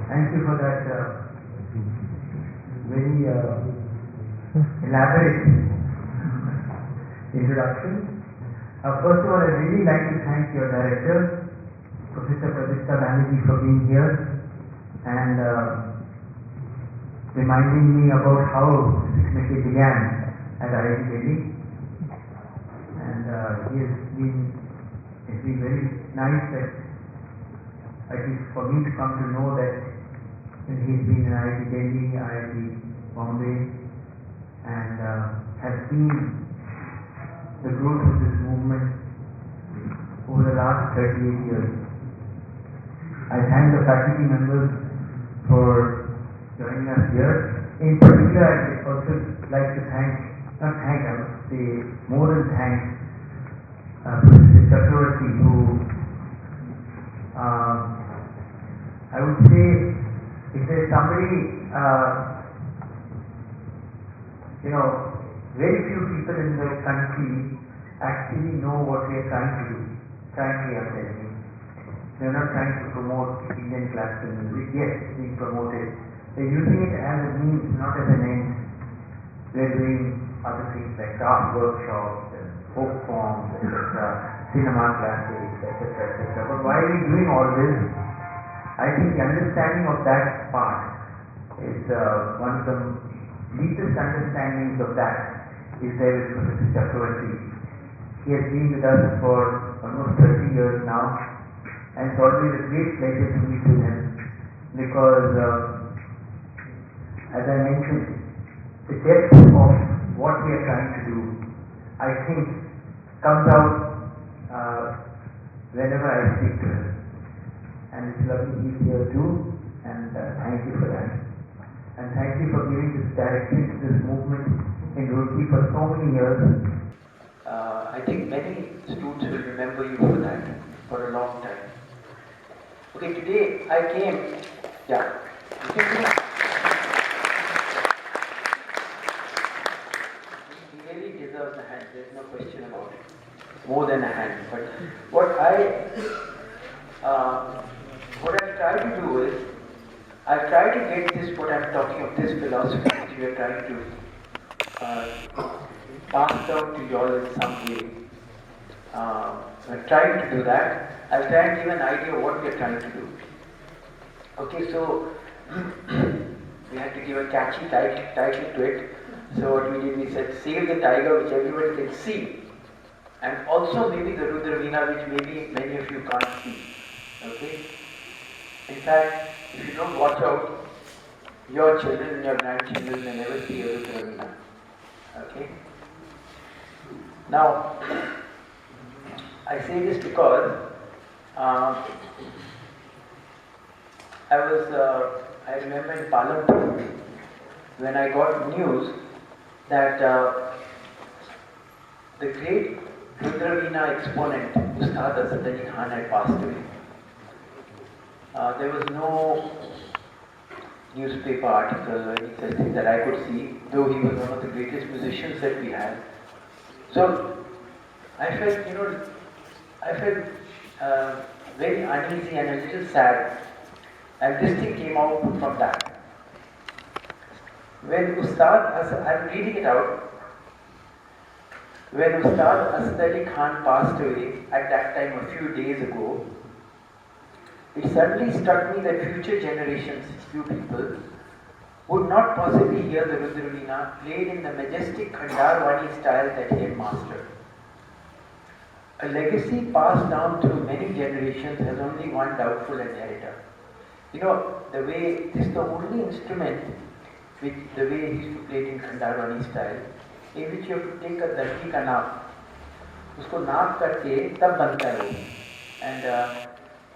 Thank you for that very elaborate introduction. First of all, I'd really like to thank your director, Professor Pradipta Banerjee, for being here and reminding me about how this committee began at IIT Delhi. And it's been very nice that, at least for me, to come to know that he's been in IIT Delhi, IIT Bombay, and has seen the growth of this movement over the last 38 years. I thank the faculty members for joining us here. In particular, I'd also like to thank, I would say more than thank Professor Chakravarti, who I would say, if there's somebody, very few people in the country actually know what we are trying to do. Frankly, I'm telling you. They're not trying to promote Indian classical music. Yes, it's being promoted. They're using it as a means, not as an end. They're doing other things like craft workshops and folk forms, etc., cinema classes, etc., etc. But why are we doing all this? I think the understanding of that part is one of the deepest understandings of that is there with Professor Chakravarti. He has been with us for almost 30 years now, and it's always a great pleasure to meet with him because, as I mentioned, the depth of what we are trying to do, I think, comes out whenever I speak to him. And it's lovely he's here too, and thank you for that. And thank you for giving this direction to this movement in Roorkee for so many years. I think many students will remember you for that, for a long time. Okay, today I came, he really deserves a hand, there's no question about it. More than a hand. But what I try to do is, I try to get this, what I'm talking of, this philosophy which we are trying to pass down to you all in some way. I'm trying to do that. I'll try and give an idea of what we are trying to do. Okay, so we had to give a catchy title to it. So what we did, we said, Save the Tiger, which everybody can see. And also maybe the Rudra Veena, which maybe many of you can't see. Okay? In fact, if you don't watch out, your children and your grandchildren may never see a Rudra Veena. Okay? Now, I say this because I remember in Palampur when I got news that the great Rudra Veena exponent, Ustad Asad Ali Khan, had passed away. There was no newspaper article or any such thing that I could see, though he was one of the greatest musicians that we had. So I felt, very uneasy and a little sad, and this thing came out from that. When I'm reading it out. When Ustad Asad Ali Khan passed away at that time a few days ago, it suddenly struck me that future generations, few people, would not possibly hear the Rudra Veena played in the majestic Khandarwani style that he had mastered. A legacy passed down through many generations has only one doubtful inheritor. The way, this is the only instrument which, the way he used to play it in Khandarwani style, in which you have to take a dharti ka naap, usko naap karke tab banta hai. And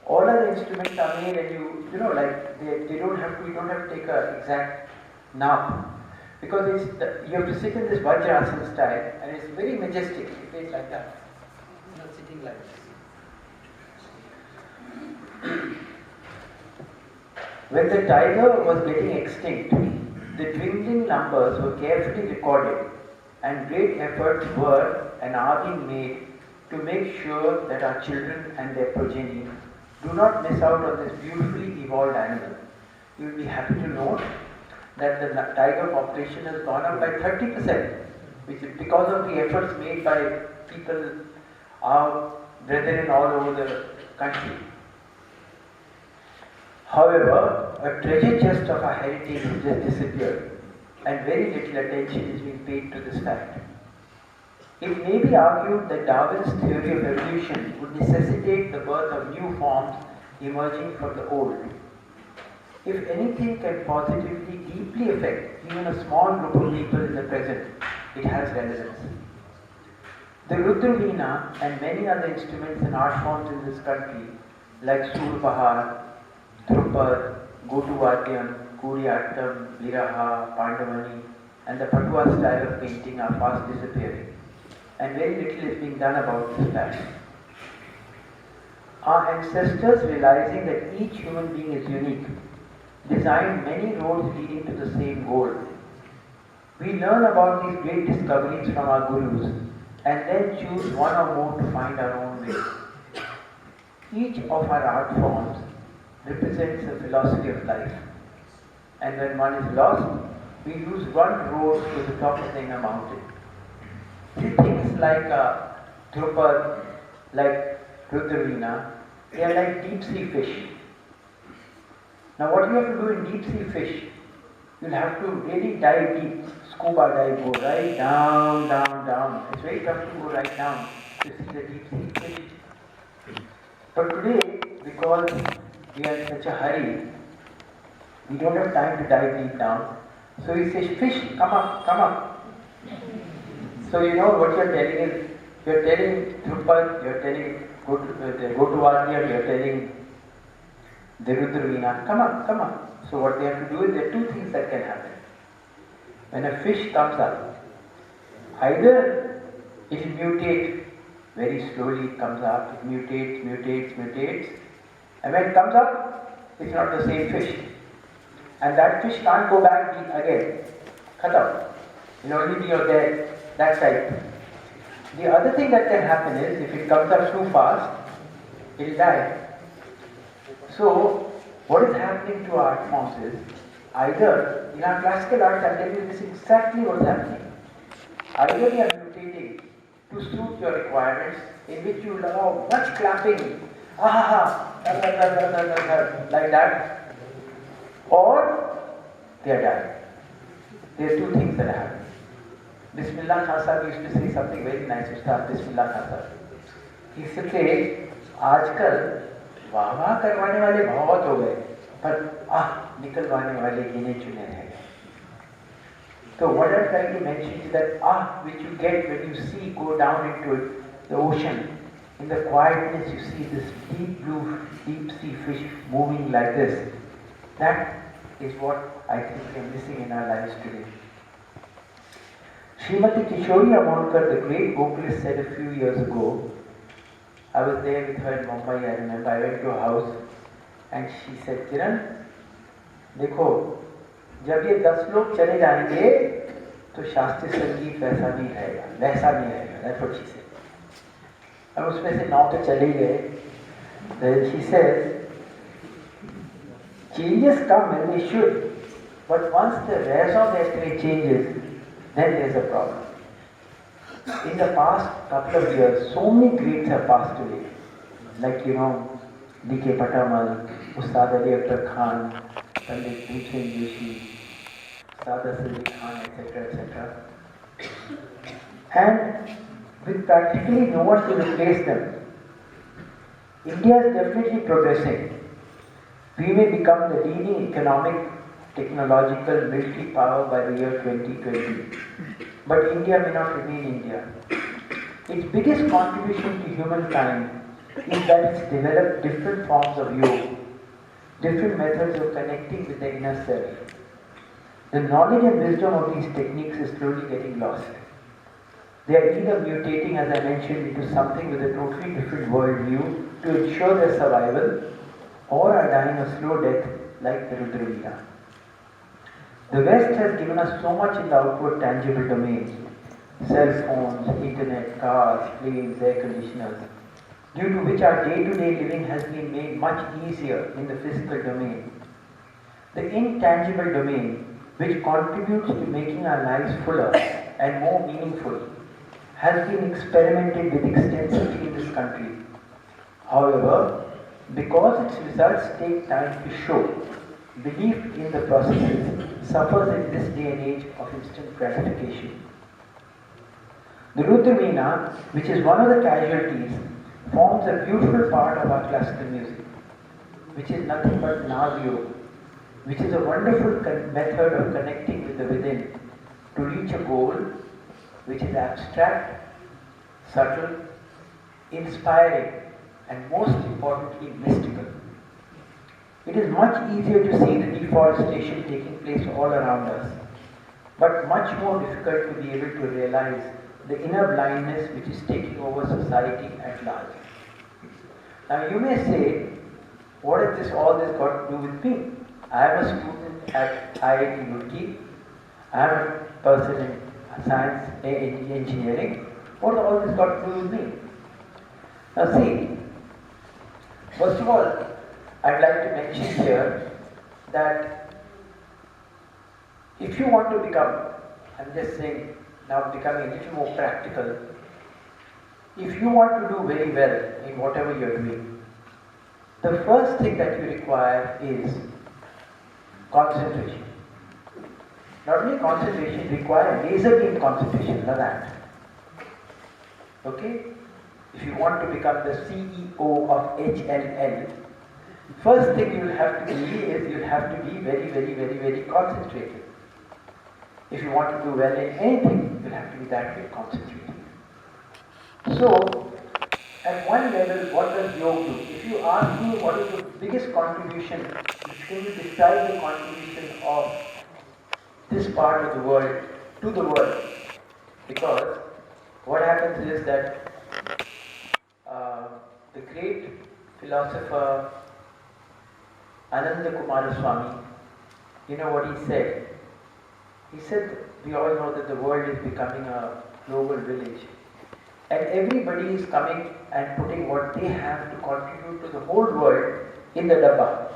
all other instruments are made, and you don't have to take a exact naap, because you have to sit in this Vajrasana style, and it's very majestic. You play it like that, sitting like this. When the tiger was getting extinct, the dwindling numbers were carefully recorded, and great efforts were and are being made to make sure that our children and their progeny do not miss out on this beautifully evolved animal. you will be happy to note that the tiger population has gone up by 30%, which is because of the efforts made by people, our brethren all over the country. However, a treasure chest of our heritage has just disappeared, and very little attention is being paid to this fact. It may be argued that Darwin's theory of evolution would necessitate the birth of new forms emerging from the old. If anything can positively, deeply affect even a small group of people in the present, it has relevance. The Rudraveena and many other instruments and art forms in this country, like Surbahar, Dhrupad, Gotuvadyam, Kuriyattam, Viraha, Pandavani, and the Patua style of painting are fast disappearing, and very little is being done about this fact. Our ancestors, realizing that each human being is unique, designed many roads leading to the same goal. We learn about these great discoveries from our gurus and then choose one or more to find our own way. Each of our art forms represents a philosophy of life, and when one is lost, we use one road to the top of the inner mountain. See, things like Dhrupad, like Rudraveena, they are like deep sea fish. Now what you have to do in deep sea fish, you'll have to really dive deep, scuba dive, go right down, down, down. It's very tough to go right down to see the deep sea fish. But today, because we are in such a hurry, we don't have time to dive deep down. So we say, fish, come up, come up. So you know what you're telling is, you're telling Dhrupad, you're telling Gotuvadyam, you're telling the Rudraveena, come up, come up. So what they have to do is, there are two things that can happen. When a fish comes up, either it will mutate, very slowly it comes up, it mutates, and when it comes up, it's not the same fish. And that fish can't go back deep again. Cut out. It will only be there, that type. The other thing that can happen is, if it comes up too fast, it will die. So, what is happening to art forms is, either, in our classical art, I'll tell you this is exactly what's happening. Either we are mutating to suit your requirements, in which you allow much clapping, like that, or they are dying. There are two things that happen. Bismillah Khan Sahib used to say something very nice, Ustad Bismillah Khan Sahib. He used to say, आजकल वाह वाह करवाने वाले बहुत हो गए, पर निकलवाने वाले गिने चुने रह गए. So what I'm trying to mention is that which you get when you see go down into the ocean, in the quietness you see this deep blue, deep sea fish moving like this. That is what I think we are missing in our lives today. Srimati Kishori Amolkar, the great vocalist, said a few years ago, I was there with her in Mumbai, I remember, I went to her house and she said, Kiran, देखो, जब ये 10 लोग चले जाएंगे, तो शास्त्रीय संगीत वैसा नहीं रहेगा, that's what she said. और उसमें से 9 तो चले गए. Then she says, changes come when they should, but once the raison d'être changes, then there's a problem. In the past couple of years, so many greats have passed away. Like, D.K. Patamal, Ustad Ali Akhtar Khan, Pandit Bhimsen Joshi, Ustad Asad Khan, etc., etc. And with practically no one to replace them, India is definitely progressing. We may become the leading economic, technological, military power by the year 2020. But India may not remain India. Its biggest contribution to humankind is that it's developed different forms of yoga, different methods of connecting with the inner self. The knowledge and wisdom of these techniques is slowly getting lost. They are either mutating, as I mentioned, into something with a totally different worldview to ensure their survival, or are dying a slow death like the Rudraveena. The West has given us so much in the outward tangible domains, cell phones, internet, cars, planes, air conditioners, due to which our day-to-day living has been made much easier in the physical domain. the intangible domain which contributes to making our lives fuller and more meaningful, has been experimented with extensively in this country. However, because its results take time to show, belief in the processes suffers in this day and age of instant gratification. The Rudra, which is one of the casualties, forms a beautiful part of our classical music, which is nothing but Navyo, which is a wonderful method of connecting with the within to reach a goal which is abstract, subtle, inspiring, and most importantly mystical. It is much easier to see the deforestation taking place all around us, but much more difficult to be able to realize the inner blindness which is taking over society at large. Now you may say, what has all this got to do with me? I am a student at IIT Roorkee. I am a person in science and engineering. What has all this got to do with me? Now see, first of all, I'd like to mention here that if you want to become, I'm just saying now becoming a little more practical, if you want to do very well in whatever you're doing, the first thing that you require is concentration. Not only concentration, require laser beam concentration, like that. Okay? If you want to become the CEO of HLL, first thing you'll have to be is you'll have to be very concentrated. If you want to do well in anything, you'll have to be that way concentrated. So, at one level, what does yoga do? If you ask me what is the biggest contribution, can you describe the contribution of this part of the world to the world? Because what happens is that the great philosopher Ananda Kumaraswamy, you know what he said? He said, we all know that the world is becoming a global village. And everybody is coming and putting what they have to contribute to the whole world in the dabba.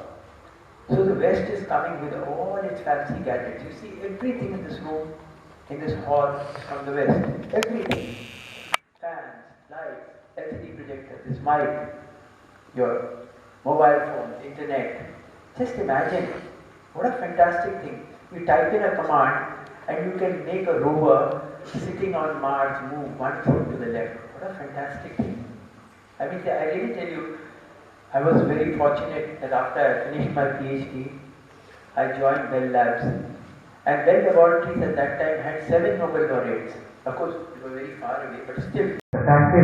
So the West is coming with all its fancy gadgets. You see everything in this room, in this hall is from the West. Everything. Fans, lights, LCD projector, this mic, your mobile phone, internet. Just imagine, what a fantastic thing. You type in a command and you can make a rover sitting on Mars move 1 foot to the left. What a fantastic thing. I mean, I really tell you, I was very fortunate that after I finished my PhD, I joined Bell Labs. And Bell Laboratories at that time had 7 Nobel laureates. Of course, they were very far away, but still. The fact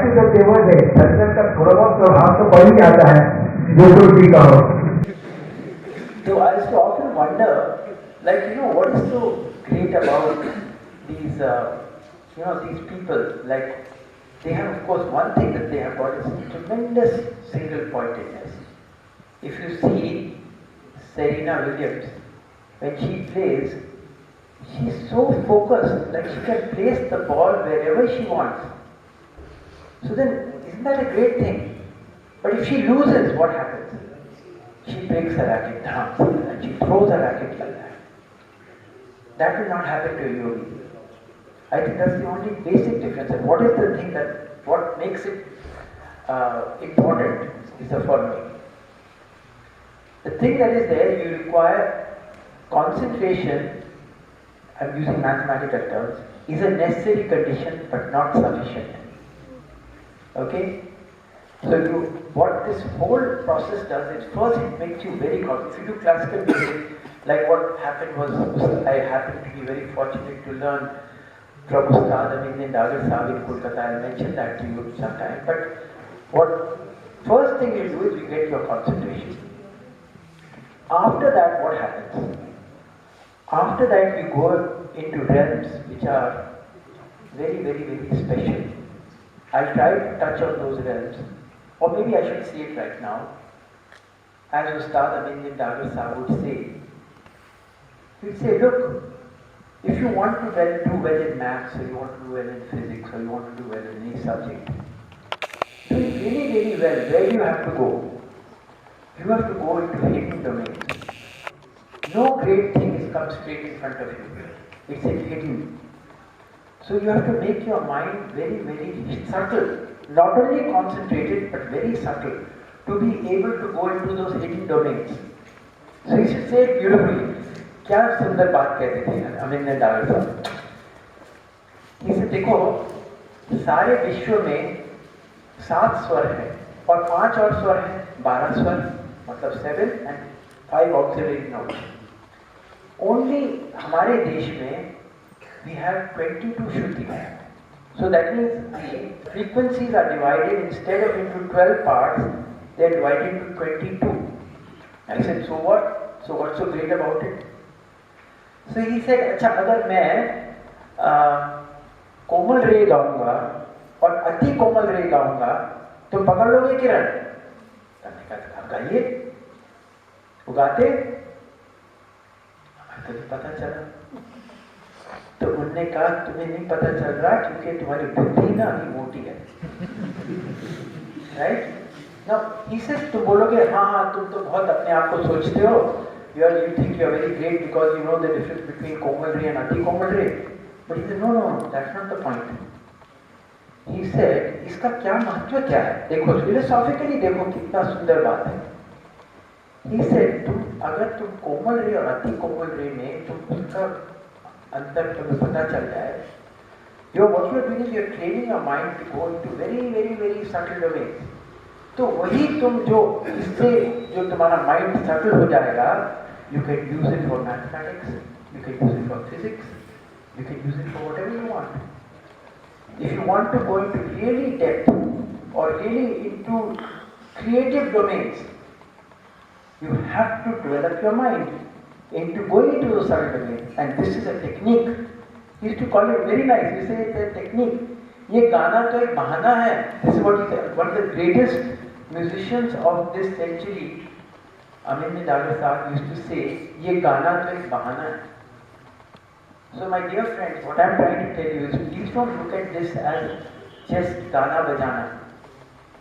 is that they were there. So I used to often wonder, what is so great about these, these people? Like, they have, of course, one thing that they have got is tremendous single-pointedness. If you see Serena Williams, when she plays, she's so focused, like she can place the ball wherever she wants. So then, isn't that a great thing? But if she loses, what happens? She breaks her racket down and she throws her racket like that. That will not happen to a yogi. I think that's the only basic difference. And what is the thing what makes it important is the following. The thing that is there, you require concentration, I'm using mathematical terms, is a necessary condition but not sufficient. Okay? So what this whole process does is first it makes you very confident. If you do classical music, like what happened was, I happened to be very fortunate to learn from Ustad Aminuddin Dagar Sahib in Kolkata. I'll mention that to you sometime. But what first thing you do is you get your concentration. After that, what happens? After that, you go into realms which are very special. I'll try to touch on those realms. Or maybe I should say it right now. As Ustad Aminuddin Dagar Sahib would say, he'd say, look, if you want to do well in maths, or you want to do well in physics, or you want to do well in any subject, do it really well, where do you have to go? You have to go into hidden domains. No great thing is come straight in front of you. It's hidden. So you have to make your mind very, very subtle. Not only concentrated, but very subtle. To be able to go into those hidden domains. So you should say it beautifully. क्या सुंदर बात कहते थे अमित डागर साहब. इसे देखो, सारे विश्व में 7 स्वर है और 5 और स्वर है, 12 स्वर, मतलब 7 and 5 auxiliary notes. Only हमारे देश में we have 22 Shruti. So that means the frequencies are divided, instead of into 12 parts, they are divided into 22. I said, so what? So what's so great about it? So he said, अच्छा अगर मैं कोमल रे गाऊंगा और अति कोमल रे गाऊंगा तो पकड़ लोगे किरण? मैंने कहा गाइए. वो गाते, हमें तो नहीं पता चला. तो उन्होंने कहा तुम्हें नहीं पता चल रहा क्योंकि तुम्हारी बुद्धि ना अभी मोटी है. राइट? नाउ ही सेड, तुम बोलोगे हाँ हाँ तुम तो बहुत अपने आप को सोचते हो, you think you are very great because you know the difference between komal ray and ati komal ray. But he said no, that's not the point. He said इसका क्या महत्व क्या है? देखो philosophically देखो कितना सुंदर बात है. He said अगर तुम कोमल रे और अति कोमल रे में तुम उसका अंतर तुम्हें पता चल जाए, what you are doing is you are training your mind to go into very, very, very subtle domains. तो वही तुम जो इससे जो तुम्हारा माइंड सटल हो जाएगा, you can use it for mathematics, you can use it for physics, you can use it for whatever you want. If you want to go into really depth or really into creative domains, you have to develop your mind into going into those subtle domains. And this is a technique. He used to call it very nice. You say it's a technique. ये गाना तो एक बहाना है. This is what he said. One of the greatest musicians of this century, Amin Dagar Sahib, used to say, ये गाना तो एक बहाना है. So my dear friends, what I am trying to tell you is, please don't look at this as just गाना बजाना.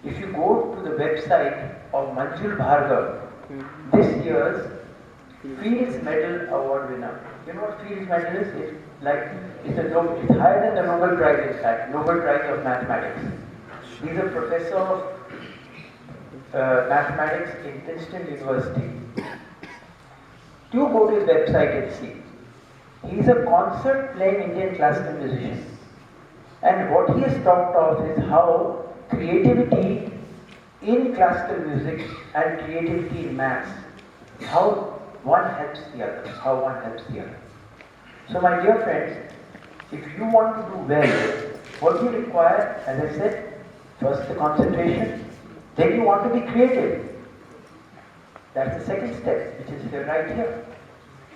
If you go to the website of Manjul Bhargav, this year's Fields Medal Award winner. You know what Fields Medal is? It's higher than the Nobel Prize, in fact, Nobel Prize of Mathematics. He's a professor of mathematics in Princeton University. Do go to his website and see. He's a concert playing Indian classical musician. And what he has talked of is how creativity in classical music and creativity in maths, how one helps the other, So my dear friends, if you want to do well, what you require, as I said, first the concentration, then you want to be creative. That's the second step, which is here, right here.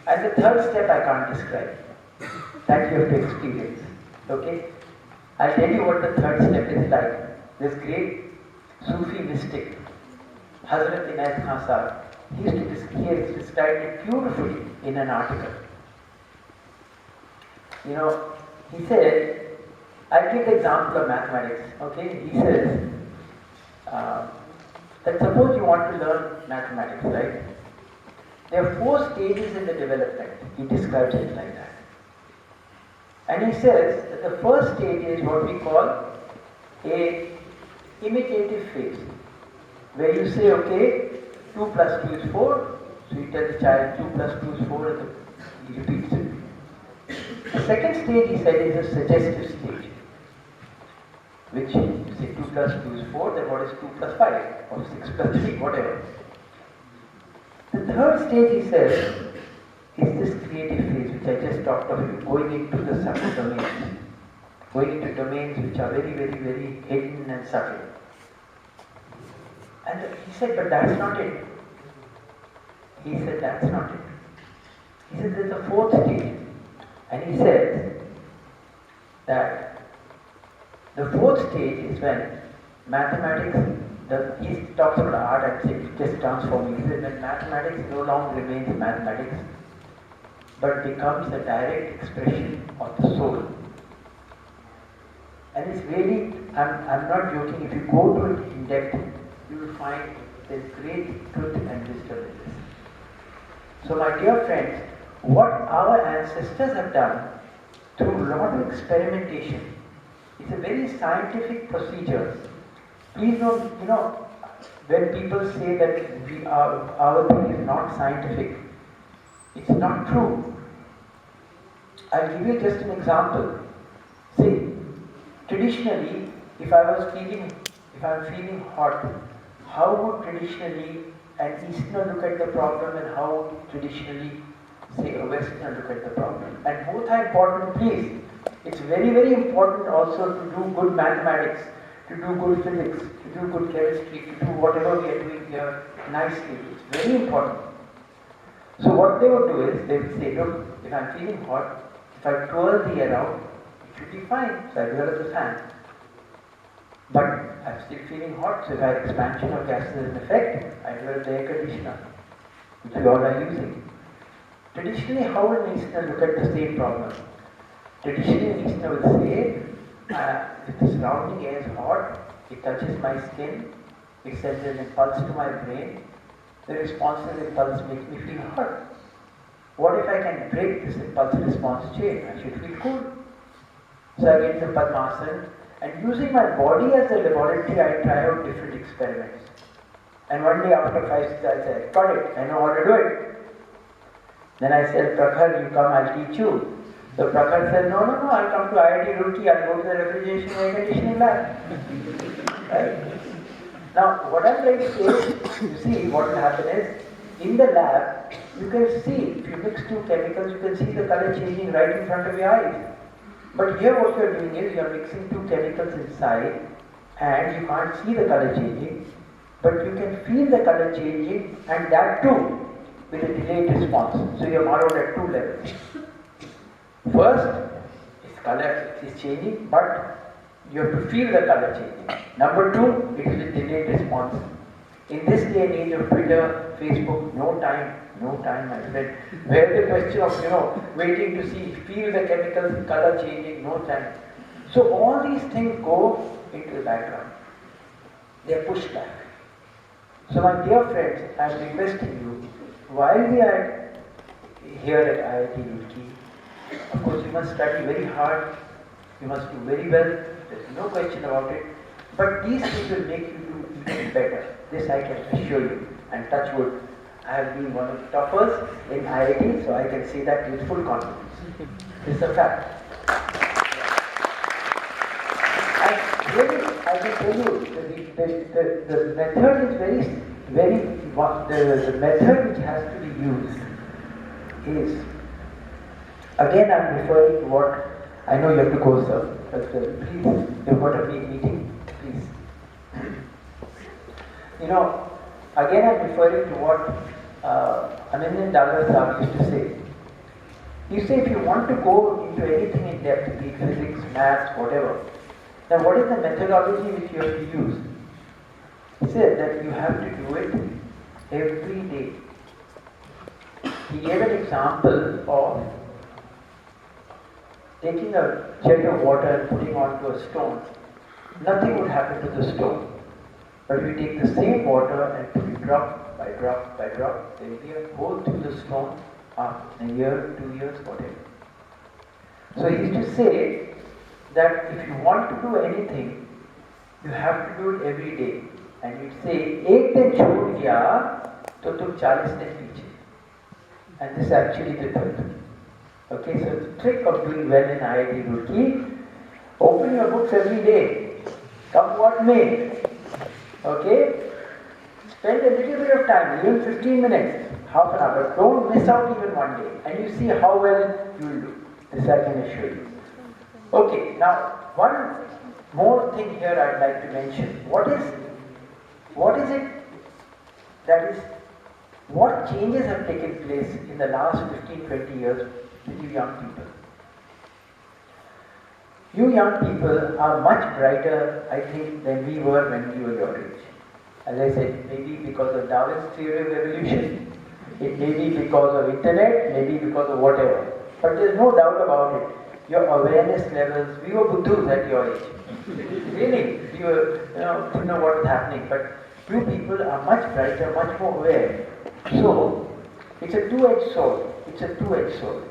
And the third step I can't describe. That you have to experience. Okay? I'll tell you what the third step is like. This great Sufi mystic, Hazrat Inayat Khan Sahib, he has described it beautifully in an article. You know, he said, I'll give the example of mathematics. Okay? He says, that suppose you want to learn mathematics, right? There are 4 stages in the development. He describes it like that. And he says that the first stage is what we call a imitative phase, where you say, okay, 2 plus 2 is 4, so you tell the child 2 plus 2 is 4 and he repeats it. The second stage, he said, is a suggestive stage, which you say 2 plus 2 is 4, then what is 2 plus 5, or 6 plus 3, whatever. The third stage, he says, is this creative phase, which I just talked of, going into the subtle domains, going into domains which are very, very, very hidden and subtle. And he said, but that's not it. He said, that's not it. He said, there's a 4th stage. And he says that the 4th stage is when mathematics, he talks about art and just transforming. He says that mathematics no longer remains mathematics, but becomes a direct expression of the soul. And it's really, I'm not joking, if you go to it in depth, you will find there's great truth and wisdom in this. So my dear friends, what our ancestors have done through a lot of experimentation, it's a very scientific procedure. Please don't, when people say that our thing is not scientific, it's not true. I'll give you just an example. See, traditionally, if I'm feeling hot, how would traditionally an Easterner look at the problem and how would traditionally, say, a Westerner look at the problem? And both are important, please. It's very, very important also to do good mathematics, to do good physics, to do good chemistry, to do whatever we are doing here nicely. It's very important. So what they would do is, they would say, look, if I'm feeling hot, if I twirl the air out, it should be fine. So I develop the fan. But I'm still feeling hot, so if I have expansion of gases in effect, I develop the air conditioner, which we all are using. Traditionally, how will an Easterner look at the same problem? Traditionally, an Easterner will say, if the surrounding air is hot, it touches my skin, it sends an impulse to my brain, the responsive impulse makes me feel hot. What if I can break this impulse response chain? I should feel cool. So I get into Padmasana, and using my body as a laboratory, I try out different experiments. And one day after 5, 6, I said, got it, I know how to do it. Then I said, Prakhar, you come, I'll teach you. So Prakhar said, no, I'll come to IIT Roorkee, I'll go to the refrigeration air conditioning lab. Right? Now, what I'm trying to say is, you see, what will happen is, in the lab, you can see, if you mix two chemicals, you can see the color changing right in front of your eyes. But here what you're doing is, you're mixing two chemicals inside, and you can't see the color changing, but you can feel the color changing, and that too, with a delayed response. So you're borrowed at two levels. First, its color is changing, but you have to feel the color changing. Number two, it is with delayed response. In this day and age of Twitter, Facebook, no time, my friend. Where the question of, waiting to see, feel the chemicals, color changing, no time. So all these things go into the background. They are pushed back. So my dear friends, I am requesting you, while we are here at IIT Roorkee, of course you must study very hard, you must do very well, there's no question about it, but these things will make you do even better. This I can assure you, and touch wood. I have been one of the toppers in IIT, so I can say that with full confidence. It's a fact. I can tell you, the method is the method which has to be used is, again I'm referring to what, I know you have to go, sir, but please, you've got a meeting, please. Again I'm referring to what Anandan Dagar Sahib used to say. You say if you want to go into anything in depth, be it physics, maths, whatever, then what is the methodology which you have to use? He said that you have to do it every day. He gave an example of taking a jet of water and putting onto a stone. Nothing would happen to the stone. But if you take the same water and put it drop by drop by drop, there will be a hole through the stone after a year, 2 years, whatever. So he used to say that if you want to do anything, you have to do it every day. And he'd say, एक दिन छोड़ गया तो तुम 40 दिन पीछे. And this is actually the truth. Okay, so the trick of doing well in IIT Roorkee, open your books every day. Come what may. Okay? Spend a little bit of time, even 15 minutes, half an hour, but don't miss out even one day. And you see how well you will do. This I can assure you. Okay, now one more thing here I'd like to mention. What is it that is, what changes have taken place in the last 15-20 years with you young people? You young people are much brighter, I think, than we were when we were your age. As I said, maybe because of Darwin's theory of evolution, it may be because of internet, maybe because of whatever. But there's no doubt about it. Your awareness levels, we were Buddhas at your age. Really, we were, didn't know what was happening. But You people are much brighter, much more aware. So, it's a two-edged sword. It's a two-edged sword.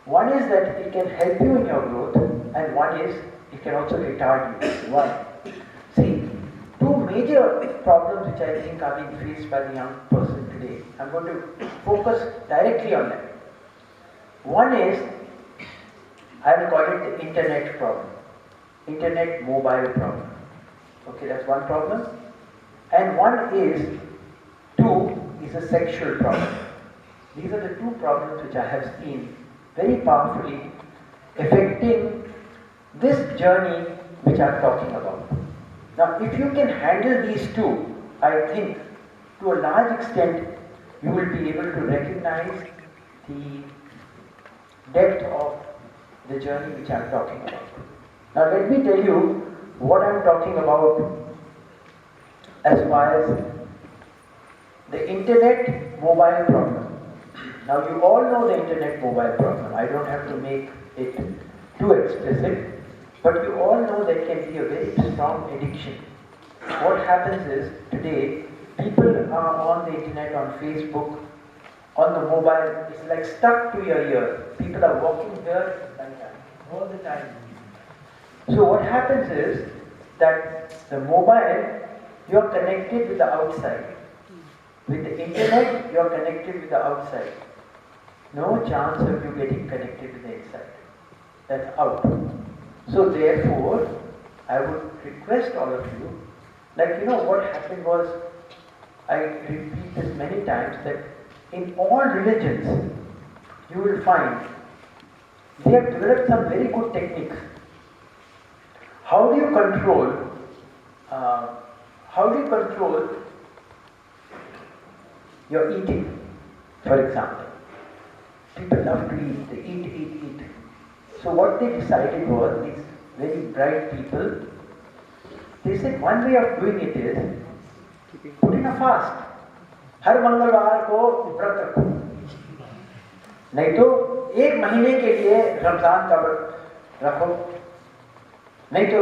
One is that it can help you in your growth, and one is it can also retard you. Why? See, two major problems which I think are being faced by the young person today. I'm going to focus directly on them. One is, I will call it the internet problem. Internet mobile problem. Okay, that's one problem. And one is, two, is a sexual problem. These are the two problems which I have seen very powerfully affecting this journey which I'm talking about. Now, if you can handle these two, I think to a large extent you will be able to recognize the depth of the journey which I'm talking about. Now, let me tell you what I'm talking about as far as the internet mobile problem. Now, you all know the internet mobile problem. I don't have to make it too explicit. But you all know that can be a very strong addiction. What happens is, today, people are on the internet, on Facebook, on the mobile, it's like stuck to your ear. People are walking here like that, all the time. So what happens is, that the mobile, you are connected with the outside. With the internet, you are connected with the outside. No chance of you getting connected with the inside. That's out. So therefore, I would request all of you, what happened was, I repeat this many times, that in all religions, you will find, they have developed some very good techniques. How do you control your eating, for example? People love to eat, they eat. So what they decided was, these very bright people, they said one way of doing it is, put in a fast. हर मंगलवार को व्रत रखो. नहीं तो एक महीने के लिए रमजान का व्रत रखो. नहीं तो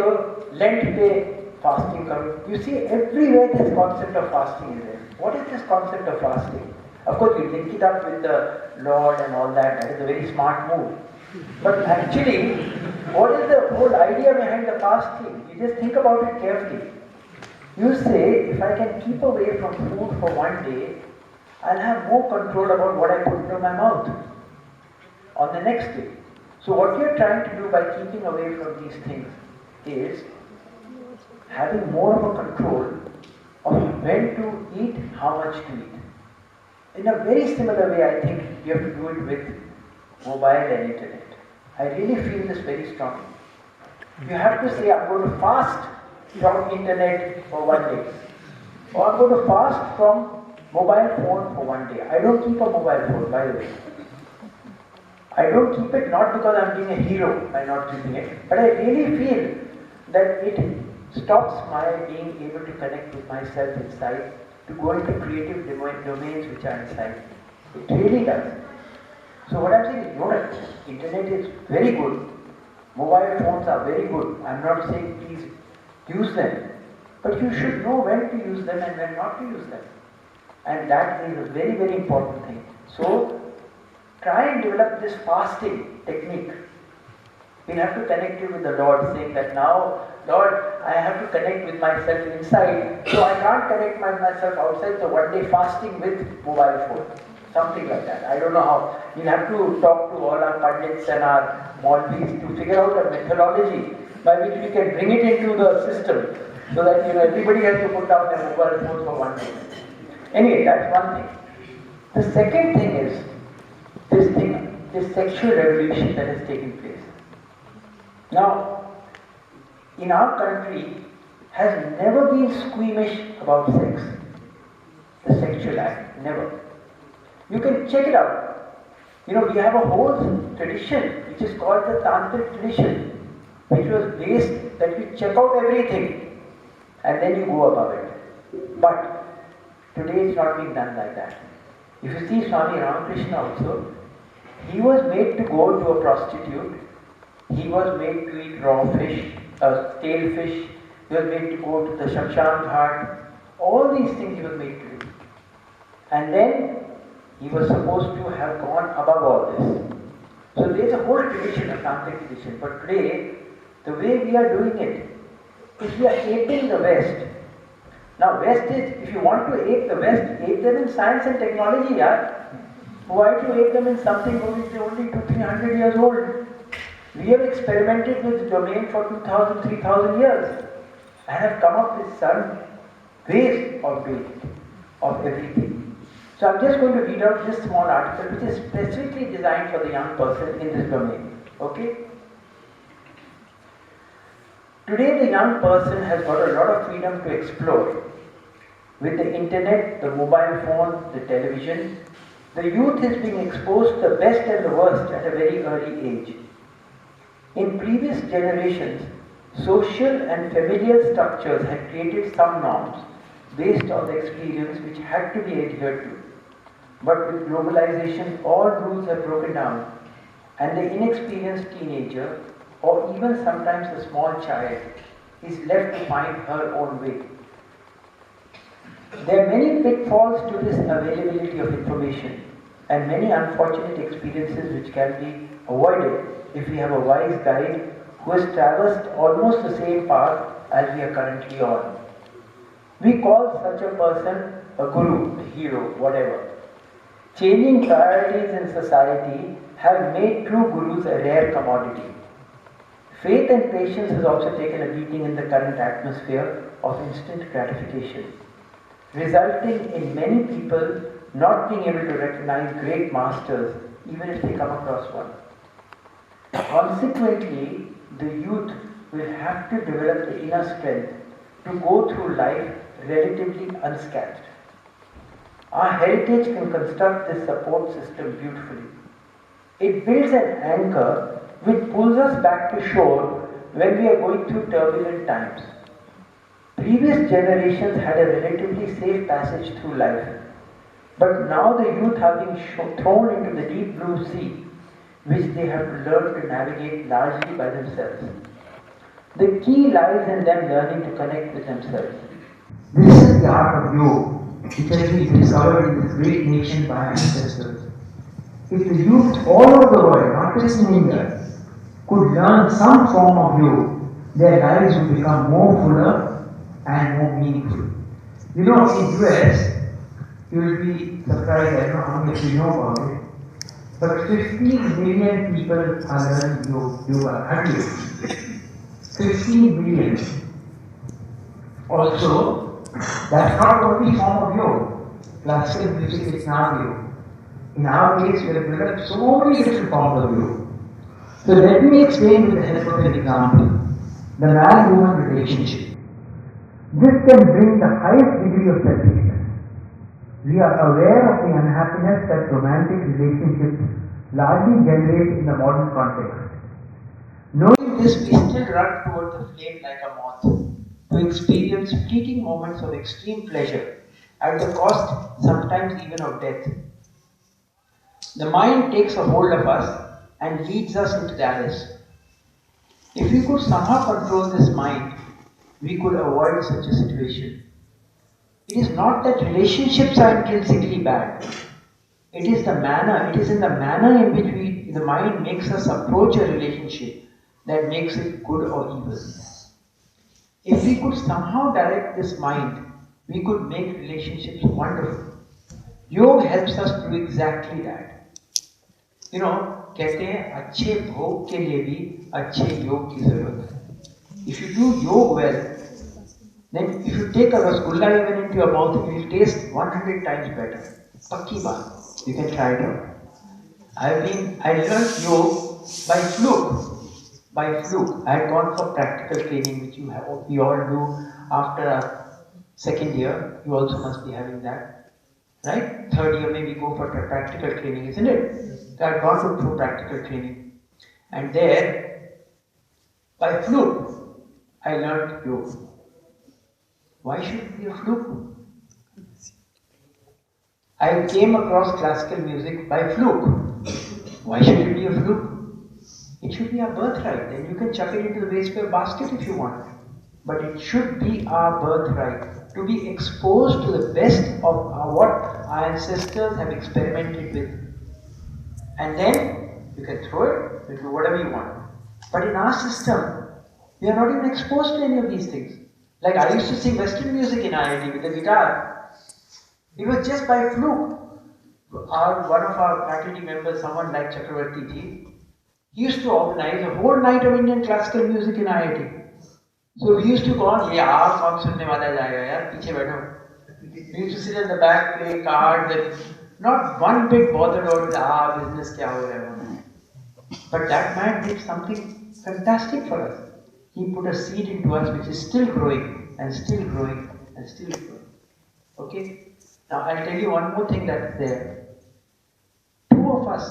लेंट पे fasting करो. You see, everywhere this concept of fasting is there. What is this concept of fasting? Of course, you link it up with the Lord and all that. That is a very smart move. But actually, what is the whole idea behind the fasting? You just think about it carefully. You say, if I can keep away from food for one day, I'll have more control about what I put into my mouth on the next day. So what you're trying to do by keeping away from these things is having more of a control of when to eat, how much to eat. In a very similar way, I think you have to do it with mobile and internet. I really feel this very strongly. You have to say, I'm going to fast from internet for one day. Or I'm going to fast from mobile phone for one day. I don't keep a mobile phone, by the way. I don't keep it not because I'm being a hero by not keeping it, but I really feel that it stops my being able to connect with myself inside, to go into creative domains which are inside. It really does. So what I'm saying is, internet is very good. Mobile phones are very good. I'm not saying please use them. But you should know when to use them and when not to use them. And that is a very, very important thing. So try and develop this fasting technique. We'll have to connect you with the Lord, saying that now, Lord, I have to connect with myself inside, so I can't connect myself outside, so one day fasting with mobile phone. Something like that. I don't know how. You'll have to talk to all our pundits and our Maulvis to figure out a methodology by which we can bring it into the system, so that everybody has to put down their mobile phones for one day. Anyway, that's one thing. The second thing is this sexual revolution that has taken place. Now, in our country, has never been squeamish about sex, the sexual act, never. You can check it out. We have a whole tradition which is called the Tantric tradition, which was based that you check out everything and then you go above it. But today it's not being done like that. If you see Swami Ramakrishna also, he was made to go to a prostitute, he was made to eat raw fish, stale fish, he was made to go to the Shamshan Ghat. All these things he was made to do. And then he was supposed to have gone above all this. So there is a whole tradition, a tantric tradition. But today, the way we are doing it is we are aping the West. Now West is, if you want to ape the West, ape them in science and technology, yaar. Why to ape them in something which is only 200-300 years old? We have experimented with the domain for 2000-3000 years and have come up with some ways of doing it, of everything. So I'm just going to read out this small article which is specifically designed for the young person in this domain. Okay? Today the young person has got a lot of freedom to explore. With the internet, the mobile phone, the television, the youth is being exposed to the best and the worst at a very early age. In previous generations, social and familial structures had created some norms based on the experience which had to be adhered to. But with globalization, all rules are broken down, and the inexperienced teenager, or even sometimes a small child, is left to find her own way. There are many pitfalls to this availability of information, and many unfortunate experiences which can be avoided if we have a wise guide who has traversed almost the same path as we are currently on. We call such a person a guru, a hero, whatever. Changing priorities in society have made true gurus a rare commodity. Faith and patience has also taken a beating in the current atmosphere of instant gratification, resulting in many people not being able to recognize great masters even if they come across one. Consequently, the youth will have to develop the inner strength to go through life relatively unscathed. Our heritage can construct this support system beautifully. It builds an anchor which pulls us back to shore when we are going through turbulent times. Previous generations had a relatively safe passage through life, but now the youth are being thrown into the deep blue sea, which they have to learn to navigate largely by themselves. The key lies in them learning to connect with themselves. This is the art of yoga, which has been discovered in this great nation by our ancestors. If the youth all over the world, not just in India, could learn some form of yoga, their lives would become more fuller and more meaningful. You know, in US, you will be surprised, I don't know how many of you know about it, but 15 million people are learning yoga. 15 million. Also, that's not the only form of yoga. Classical music is now yoga. In our case, we have developed so many different forms of yoga. So let me explain with the help of an example, the man-woman relationship. This can bring the highest degree of selfishness. We are aware of the unhappiness that romantic relationships largely generate in the modern context. Knowing this, we still run toward the flame like a moth to experience fleeting moments of extreme pleasure at the cost sometimes even of death. The mind takes a hold of us and leads us into the abyss. If we could somehow control this mind, we could avoid such a situation. It is not that relationships are intrinsically bad. It is in the manner in which the mind makes us approach a relationship that makes it good or evil. If we could somehow direct this mind, we could make relationships wonderful. Yoga helps us do exactly that. You know, कहते हैं अच्छे भोग के लिए भी अच्छे योग की जरूरत है. If you do yoga well, then if you take a rasgulla even into your mouth, it will taste 100 times better. Pakki baat. You can try it out. I learned yoga by fluke. I had gone for practical training, which we all do after our second year. You also must be having that, right? Third year maybe go for practical training, isn't it? So I had gone through practical training, and there, by fluke, I learned yoga. Why should it be a fluke? I came across classical music by fluke. Why should it be a fluke? It should be our birthright. Then you can chuck it into the waste basket if you want. But it should be our birthright to be exposed to the best of what our ancestors have experimented with. And then you can throw it, you do whatever you want. But in our system, we are not even exposed to any of these things. Like I used to sing Western music in IIT with the guitar. It was just by fluke. One of our faculty members, someone like Chakravarti ji, he used to organize a whole night of Indian classical music in IIT. So we used to go on, yeah, song sunne wala jayega yaar, piche baitho. We used to sit at the back, play cards, and not one bit bothered about business kya ho raha hai. But that man did something fantastic for us. He put a seed into us which is still growing and still growing and still growing. Okay? Now I'll tell you one more thing that's there. Two of us,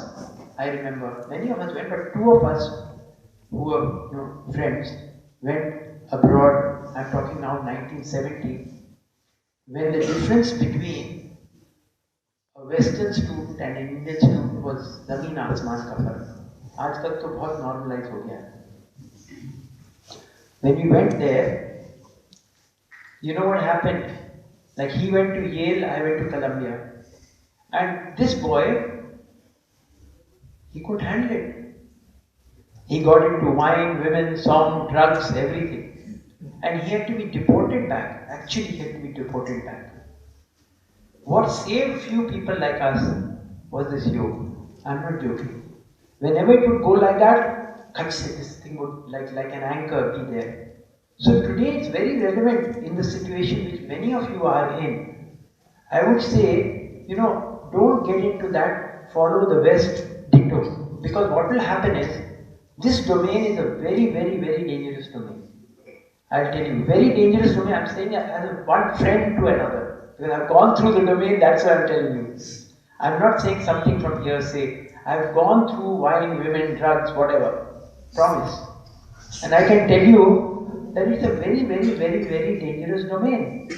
I remember, many of us went, but two of us who were friends went abroad. I'm talking now 1970, when the difference between a Western student and an Indian student was zameen aasmaan ka fark. आजकल तो बहुत normalize हो गया. When we went there, you know what happened? Like he went to Yale, I went to Columbia. And this boy, he couldn't handle it. He got into wine, women, song, drugs, everything. And he had to be deported back. Actually, he had to be deported back. What saved few people like us was this yoga. I'm not joking. Whenever it would go like that, this thing would like an anchor be there. So today it's very relevant in the situation which many of you are in. I would say, don't get into that follow the West ditto. Because what will happen is, this domain is a very, very, very dangerous domain. I'll tell you, very dangerous domain. I'm saying as one friend to another. Because I've gone through the domain, that's what I'm telling you. I'm not saying something from hearsay. I've gone through wine, women, drugs, whatever. Promise. And I can tell you that it's a very, very, very, very dangerous domain.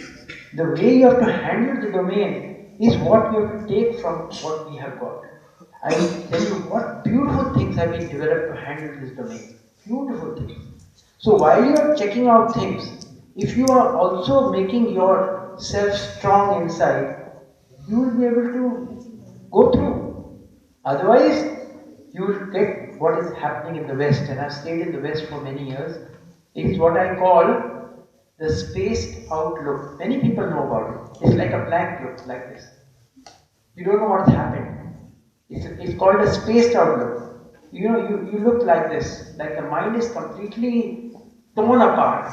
The way you have to handle the domain is what you have to take from what we have got. I will tell you what beautiful things have been developed to handle this domain. Beautiful things. So while you are checking out things, if you are also making yourself strong inside, you will be able to go through. Otherwise, you will get what is happening in the West, and I've stayed in the West for many years. It is what I call the spaced out look. Many people know about it. It's like a blank look, like this. You don't know what's happened. It's called a spaced out look. You look like this, like the mind is completely torn apart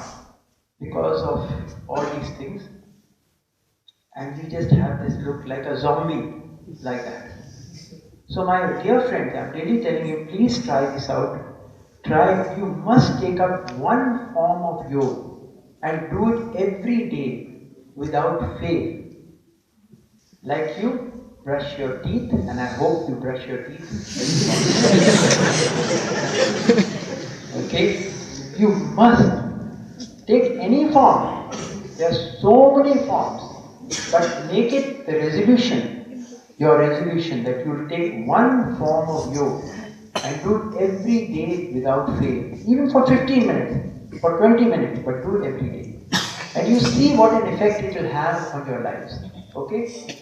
because of all these things. And you just have this look like a zombie, like that. So my dear friends, I'm really telling you, please try this out. You must take up one form of yoga and do it every day without fail. Like you brush your teeth, and I hope you brush your teeth. Okay? You must take any form. There are so many forms, but make it the resolution. Your resolution that you will take one form of yoga and do it every day without fail. Even for 15 minutes, for 20 minutes, but do it every day. And you see what an effect it will have on your lives. Okay?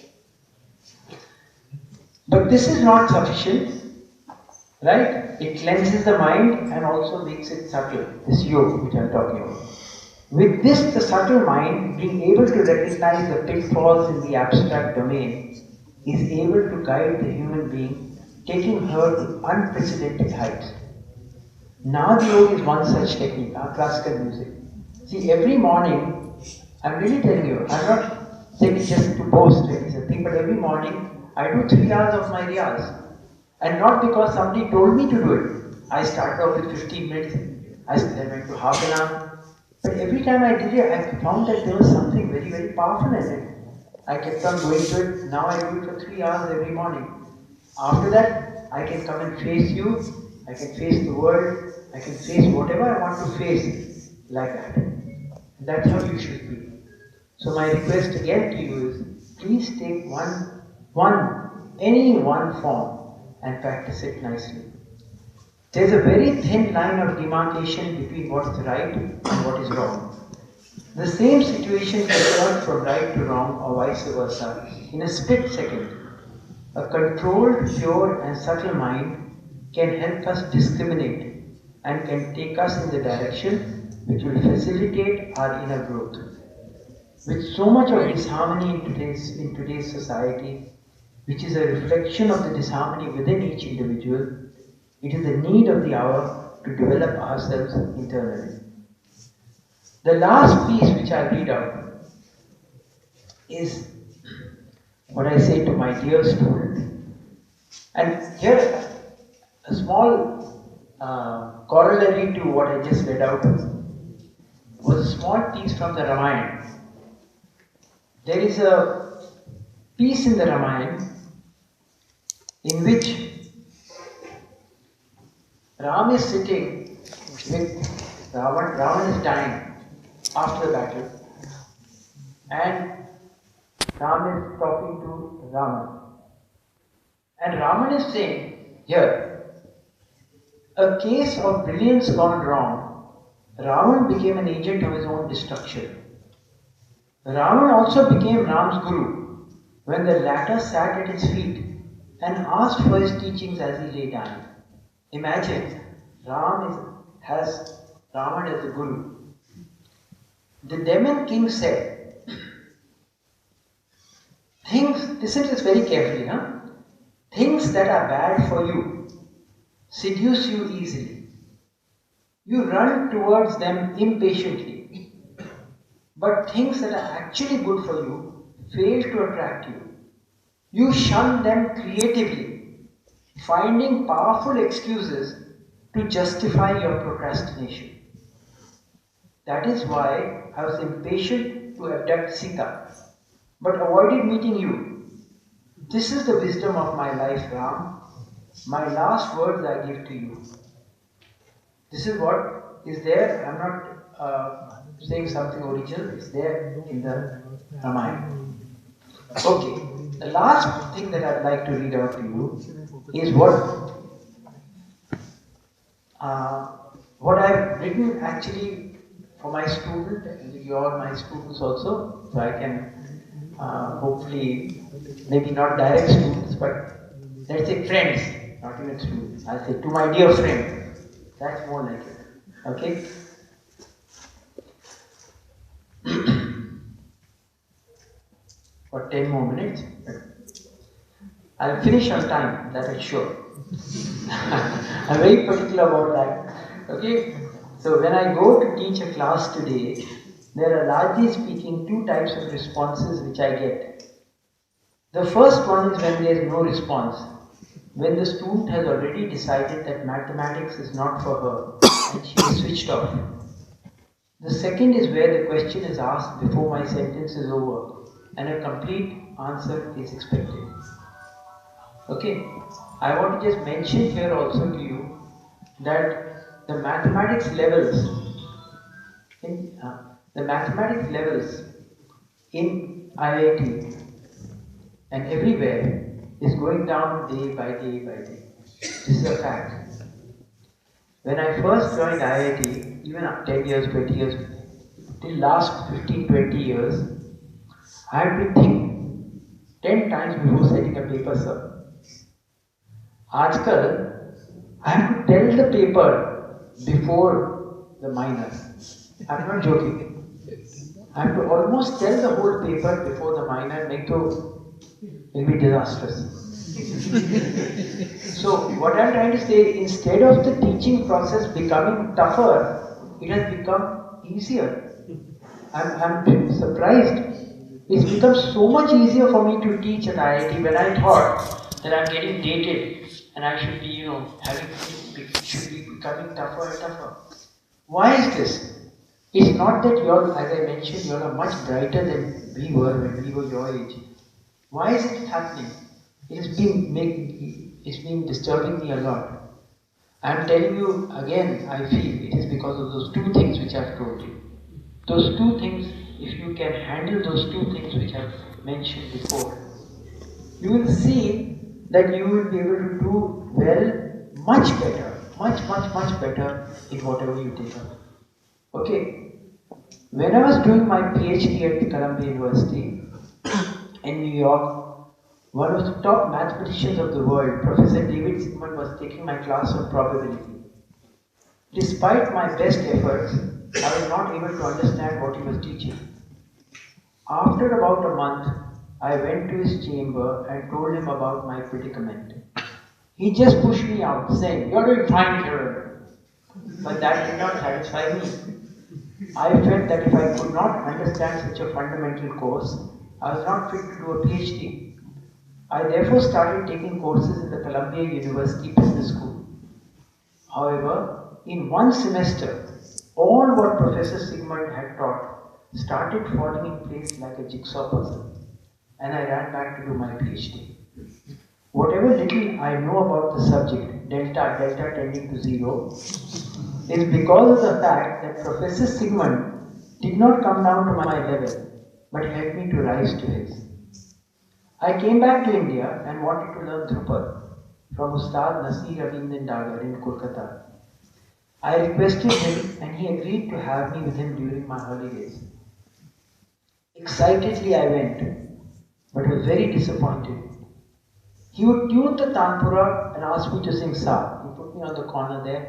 But this is not sufficient, right? It cleanses the mind and also makes it subtle, this yoga which I am talking about. With this, the subtle mind, being able to recognize the pitfalls in the abstract domain, is able to guide the human being, taking her to unprecedented heights. Nadi Yoga is one such technique, our classical music. See, every morning, I'm really telling you, I'm not saying it just to boast or anything, but every morning, I do 3 hours of my riyaz. And not because somebody told me to do it. I started off with 15 minutes, then went to half an hour. But every time I did it, I found that there was something very, very powerful in it. I kept on going to it. Now I do it for 3 hours every morning. After that, I can come and face you. I can face the world. I can face whatever I want to face like that. And that's how you should be. So my request again to you is, please take any one form and practice it nicely. There's a very thin line of demarcation between what is right and what is wrong. The same situation can turn from right to wrong or vice versa in a split second. A controlled, pure and subtle mind can help us discriminate and can take us in the direction which will facilitate our inner growth. With so much of disharmony in today's society, which is a reflection of the disharmony within each individual, it is the need of the hour to develop ourselves internally. The last piece which I read out is what I say to my dear student. And here, a small corollary to what I just read out was a small piece from the Ramayana. There is a piece in the Ramayana in which Ram is sitting with Ravan. Ravan is dying after the battle, and Ram is talking to Raman. And Raman is saying, here, a case of brilliance gone wrong, Ravan became an agent of his own destruction. Ravan also became Ram's guru when the latter sat at his feet and asked for his teachings as he lay dying. Imagine, has Ravan as a guru. The demon king said, listen to this very carefully, things that are bad for you seduce you easily. You run towards them impatiently. But things that are actually good for you fail to attract you. You shun them creatively, finding powerful excuses to justify your procrastination. That is why I was impatient to abduct Sita, but avoided meeting you. This is the wisdom of my life, Ram. My last words I give to you. This is what is there. I'm not saying something original. It's there in the Ramayana. Okay. The last thing that I'd like to read out to you is what I've written actually for my student, and you are my students also, so I can hopefully, maybe not direct students, but let's say friends, not even students. I'll say to my dear friend. That's more like it. Okay? For 10 more minutes. I'll finish on time, that is sure. I'm very particular about that. Okay? So when I go to teach a class today, there are largely speaking two types of responses which I get. The first one is when there is no response. When the student has already decided that mathematics is not for her and she is switched off. The second is where the question is asked before my sentence is over and a complete answer is expected. Okay, I want to just mention here also to you that the mathematics levels in IIT and everywhere is going down day by day by day. This is a fact. When I first joined IIT, even up 10 years, 20 years, till last 15, 20 years, I had to think 10 times before setting a paper, sir. Aajkal, I have to tell the paper before the minor. I'm not joking. I have to almost tell the whole paper before the minor, make it will be disastrous. So what I'm trying to say, instead of the teaching process becoming tougher, it has become easier. I'm surprised. It's become so much easier for me to teach at IIT when I thought that I'm getting dated and I should be, should be becoming tougher and tougher. Why is this? It's not that you're, as I mentioned, you're much brighter than we were when we were your age. Why is it happening? It's been disturbing me a lot. I'm telling you again, I feel it is because of those two things which I've told you. Those two things, if you can handle those two things which I've mentioned before, you will see that you will be able to do well, much better, much better in whatever you take up. Okay? When I was doing my PhD at the Columbia University in New York, one of the top mathematicians of the world, Professor David Sigmund, was taking my class on probability. Despite my best efforts, I was not able to understand what he was teaching. After about a month, I went to his chamber and told him about my predicament. He just pushed me out, saying, "You're doing fine, Kiran." But that did not satisfy me. I felt that if I could not understand such a fundamental course, I was not fit to do a PhD. I therefore started taking courses in the Columbia University Business School. However, in one semester, all what Professor Sigmund had taught started falling in place like a jigsaw puzzle, and I ran back to do my PhD. Whatever little I know about the subject, delta tending to zero, is because of the fact that Professor Sigmund did not come down to my level, but helped me to rise to his. I came back to India and wanted to learn Drupal from Ustad Nasir Abindan Dagar in Kolkata. I requested him and he agreed to have me with him during my holidays. Excitedly I went, but was very disappointed. He would tune the Tanpura and ask me to sing Sa. He put me on the corner there.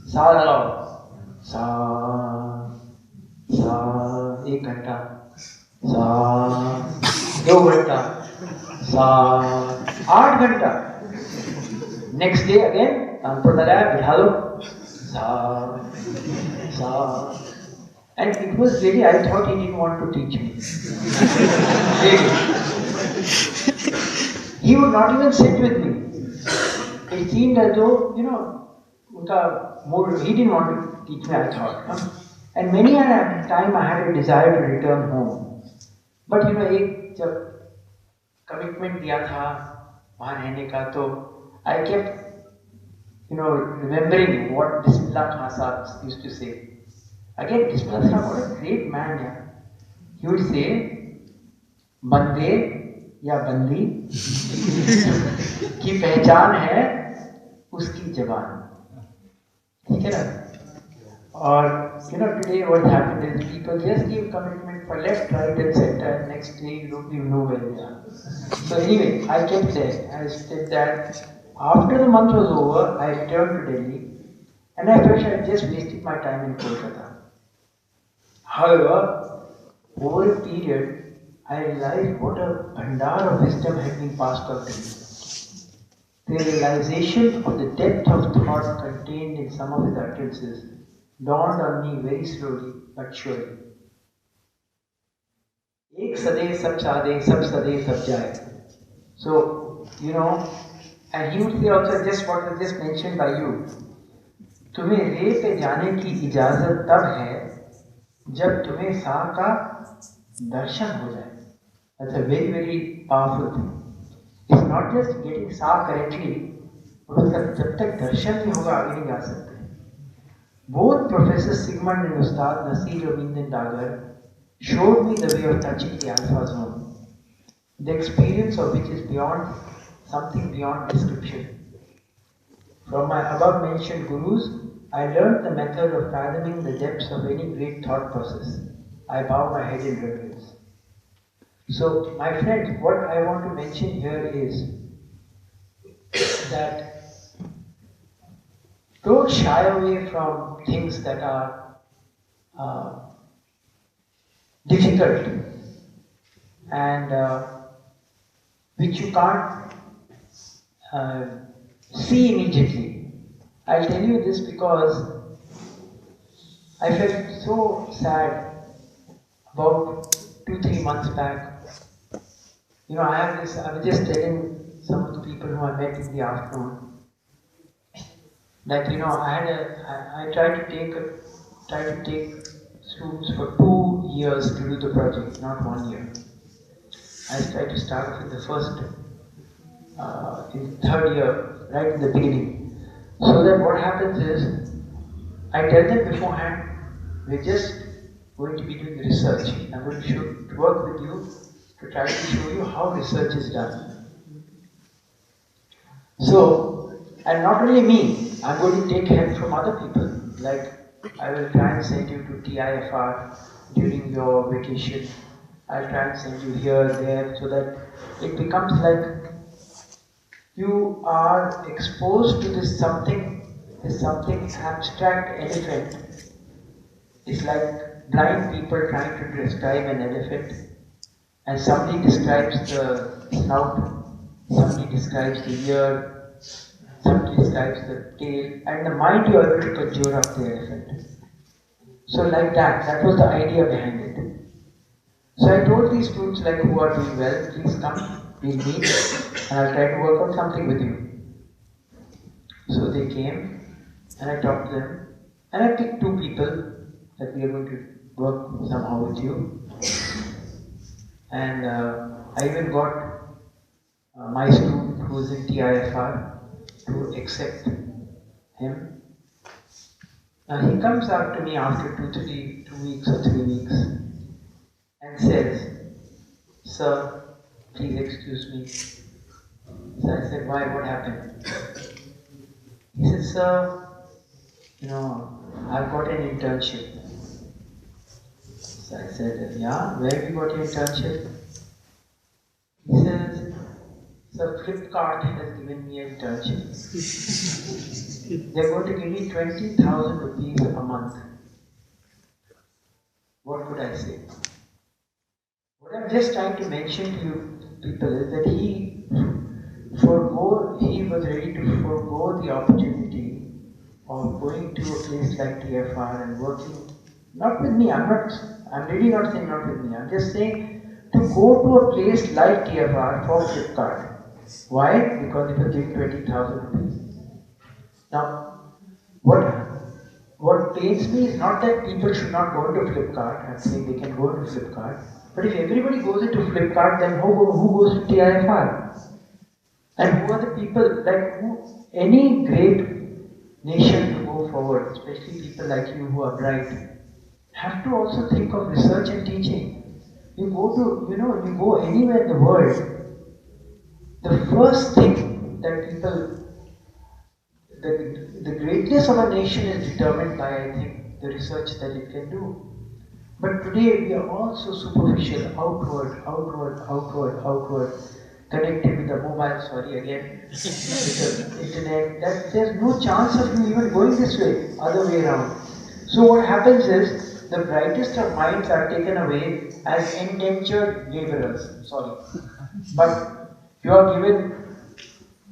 Sa lagao. Sa, Sa, 1 घंटा. Sa, 2 घंटा. Sa, 8 घंटा. Next day again, Tanpura lagaya, bitha do. Sa, Sa. And it was really, I thought he didn't want to teach me. Really. He would not even sit with me. It seemed as though, he didn't want to teach me, I thought. Huh? And many a time I had a desire to return home. But एक जब commitment दिया था वहाँ रहने का तो I kept remembering what Bismillah Khan Sahib used to say. Again, Bismillah Sahib, what a great man, yeah. He would say, बंदे या बंदी की पहचान है उसकी जबान. ठीक है ना? Or today what happened is people just give commitment for left, right, and center, and next day you don't even know where they are. So anyway, I kept saying, I said that after the month was over, I returned to Delhi, and I felt I had just wasted my time in Kolkata. However, over a period, I realized what a bhandar of wisdom had been passed on to me. The realization of the depth of thought contained in some of his utterances dawned on me very slowly but surely. Ek sade sab chade, sab sade sab jaye. So, and he would say also just what was just mentioned by you. तुम्हें रे पे जाने की इजाजत तब है जब तुम्हें सा का darshan ho jaye. That's a very, very powerful thing. It's not just getting sa correctly, but उसका जब तक दर्शन नहीं होगा आगे नहीं जा सकते. Both Professor Sigmund and Ustad Nasir Abindan Dagar showed me the way of touching the alpha zone, the experience of which is something beyond description. From my above mentioned gurus, I learned the method of fathoming the depths of any great thought process. I bow my head in reverence. So, my friends, what I want to mention here is that don't shy away from things that are difficult and which you can't see immediately. I'll tell you this because I felt so sad about 2-3 months back. I was just telling some of the people who I met in the afternoon that I tried to take students for 2 years to do the project, not 1 year. I tried to start off in the third year, right in the beginning. So that what happens is, I tell them beforehand, we're just going to be doing research. I'm going to work with you to try to show you how research is done. So, and not only me, I'm going to take help from other people. Like, I will try and send you to TIFR during your vacation. I'll try and send you here, there, so that it becomes like you are exposed to this something abstract elephant. It's like blind people trying to describe an elephant, and somebody describes the snout, somebody describes the ear, somebody describes the tail, and the mind you are able to conjure up the elephant. So like that was the idea behind it. So I told these students like who are doing well, please come, we'll meet, and I'll try to work out something with you. So they came, and I talked to them, and I picked two people that we are going to work somehow with you. And I even got my student who is in TIFR to accept him. Now he comes up to me after 2 weeks or 3 weeks and says, "Sir, please excuse me." So I said, "Why? What happened?" He said, "Sir, I've got an internship." So I said, "Yeah, where have you got your internship?" He says, "Sir, Flipkart has given me an internship. They're going to give me 20,000 rupees a month." What could I say? What I'm just trying to mention to you people is that he was ready to forego the opportunity of going to a place like TFR and working, not with me, I'm really not saying not with me, I'm just saying to go to a place like TFR for Flipkart. Why? Because it was giving 20,000 rupees. Now, what pains me is not that people should not go into Flipkart. I'm saying they can go into Flipkart. But if everybody goes into Flipkart, then who goes to TIFR? And who are the people, any great nation to go forward, especially people like you who are bright, have to also think of research and teaching. You go anywhere in the world, the first thing that the greatness of a nation is determined by, I think, the research that it can do. But today we are all so superficial, outward, connected with the mobile, with the internet, that there's no chance of you even going this way, other way around. So what happens is, the brightest of minds are taken away as indentured laborers, But you are given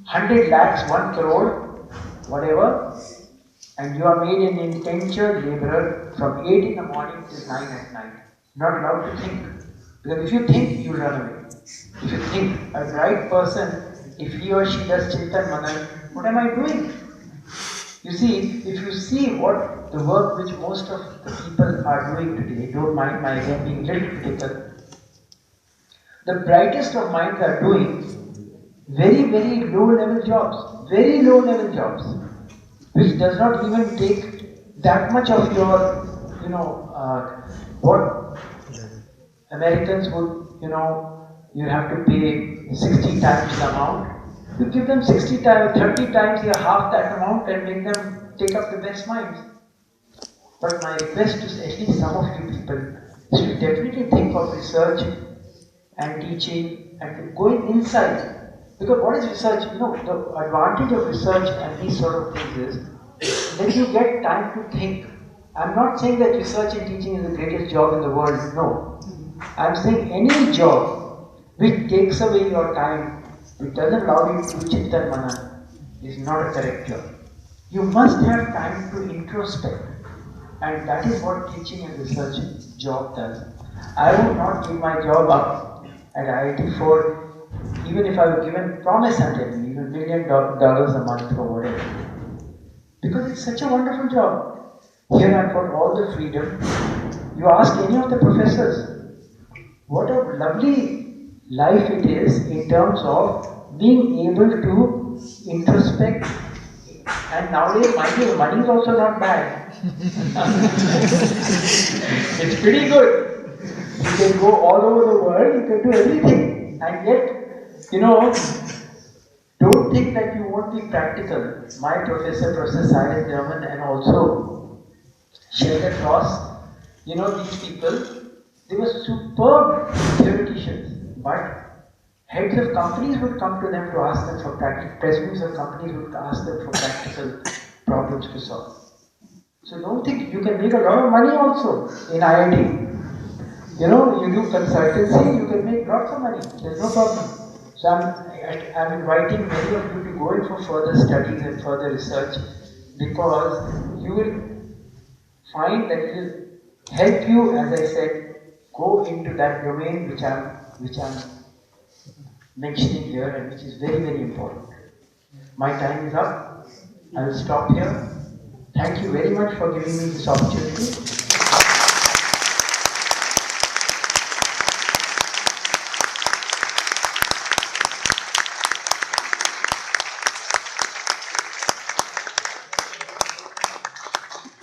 100 lakhs, 1 crore, whatever, and you are made an indentured laborer from 8 in the morning till 9 at night. Not allowed to think. Because if you think, you run away. If you think, a bright person, if he or she does Chintan Manan, what am I doing? You see, if you see what the work which most of the people are doing today, don't mind my again being a little critical, the brightest of minds are doing very, very low-level jobs, which does not even take that much of your, what Americans would, you have to pay 60 times the amount. You give them 60 times, 30 times, half that amount and make them take up the best minds. But my request to at least some of you people is to definitely think of research and teaching and to going inside. Because what is research? The advantage of research and these sort of things is that you get time to think. I'm not saying that research and teaching is the greatest job in the world, no. I'm saying any job which takes away your time, which doesn't allow you to do Chintan Manan, is not a correct job. You must have time to introspect. And that is what teaching and research job does. I would not give my job up at IIT for, even if I were given, promise I'm telling you, even $1 million a month or whatever. Because it's such a wonderful job. Here I've got all the freedom. You ask any of the professors, what a lovely life it is in terms of being able to introspect. And nowadays, money is also not bad. It's pretty good. You can go all over the world, you can do everything. And yet, don't think that you won't be practical. My Professor Simon German, and also Sheldon Ross, these people, They were superb theoreticians, but heads of companies would come to them to ask them for practical, presidents of companies would ask them for practical problems to solve. So don't think you can make a lot of money also in IIT. You know, you do consultancy, you can make lots of money. There's no problem. So I'm inviting many of you to go in for further studies and further research, because you will find that it will help you, as I said, go into that domain which I'm mentioning here and which is very, very important. My time is up. I will stop here. Thank you very much for giving me this opportunity.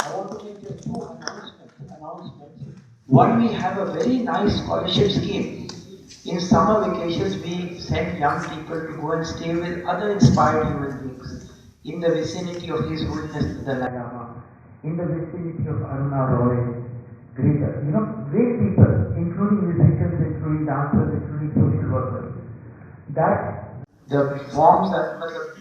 I want to make just two announcements. One, we have a very nice scholarship scheme. In summer vacations, we send young people to go and stay with other inspired human beings in the vicinity of His Holiness the Dalai Lama, in the vicinity of Aruna Roy, great people, including musicians, including dancers, including social workers. That the forms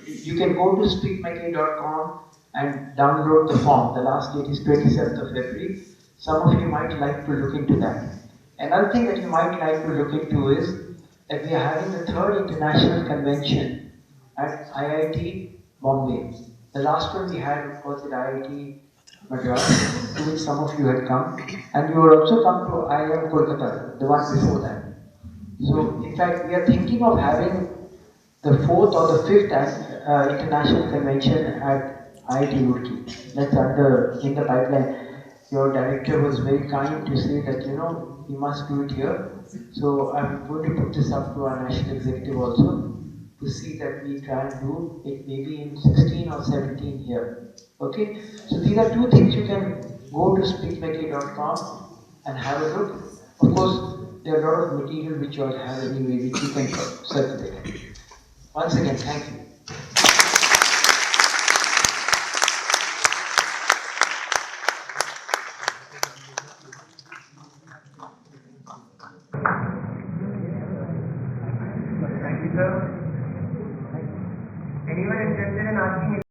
you can go to speakmackaye.com and download the form. The last date is 27th of February. Some of you might like to look into that. Another thing that you might like to look into is that we are having the third international convention at IIT Bombay. The last one we had was at IIT Madras, to which some of you had come, and you would also come to IIM Kolkata, the one before that. So, in fact, we are thinking of having the fourth or the fifth international convention at IIT Roorkee. That's in the pipeline. Your director was very kind to say that, we must do it here. So I'm going to put this up to our national executive also to see that we try and do it maybe in 16 or 17 here. Okay? So these are two things. You can go to speakmackaye.com and have a look. Of course, there are a lot of material which you all have anyway, which you can circulate. Once again, thank you.